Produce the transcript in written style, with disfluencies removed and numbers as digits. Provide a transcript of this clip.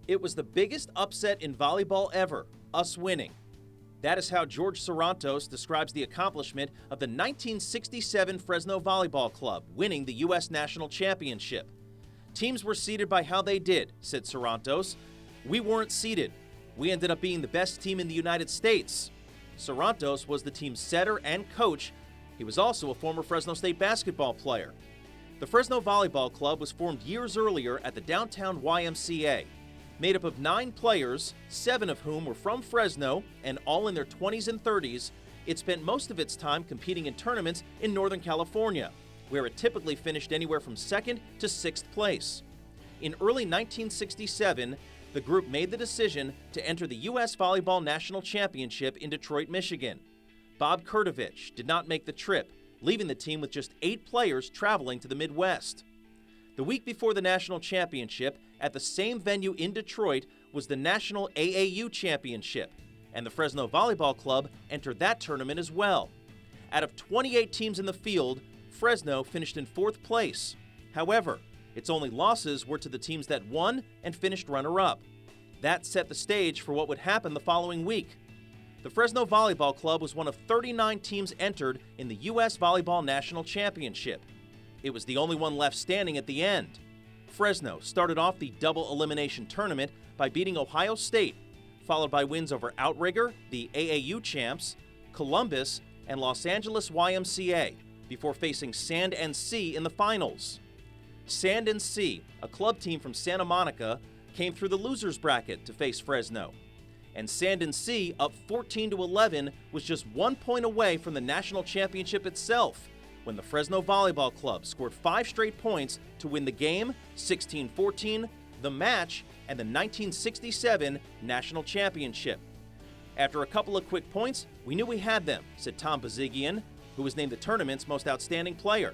It was the biggest upset in volleyball ever, us winning. That is how George Sarantos describes the accomplishment of the 1967 Fresno Volleyball Club winning the U.S. National Championship. Teams were seeded by how they did, said Sarantos. We weren't seeded. We ended up being the best team in the United States. Sarantos was the team's setter and coach. He was also a former Fresno State basketball player. The Fresno Volleyball Club was formed years earlier at the downtown YMCA. Made up of 9 players, 7 of whom were from Fresno and all in their 20s and 30s, it spent most of its time competing in tournaments in Northern California, where it typically finished anywhere from 2nd to 6th place. In early 1967, the group made the decision to enter the U.S. Volleyball National Championship in Detroit, Michigan. Bob Kurtovich did not make the trip, leaving the team with just 8 players traveling to the Midwest. The week before the national championship, at the same venue in Detroit, was the National AAU Championship, and the Fresno Volleyball Club entered that tournament as well. Out of 28 teams in the field, Fresno finished in 4th place. However, its only losses were to the teams that won and finished runner-up. That set the stage for what would happen the following week. The Fresno Volleyball Club was one of 39 teams entered in the U.S. Volleyball National Championship. It was the only one left standing at the end. Fresno started off the double elimination tournament by beating Ohio State, followed by wins over Outrigger, the AAU champs, Columbus, and Los Angeles YMCA, before facing Sand and Sea in the finals. Sand and Sea, a club team from Santa Monica, came through the losers bracket to face Fresno. And Sand and Sea, up 14-11, was just 1 point away from the national championship itself, when the Fresno Volleyball Club scored 5 straight points to win the game, 16-14, the match, and the 1967 national championship. After a couple of quick points, we knew we had them, said Tom Bazigian, who was named the tournament's most outstanding player.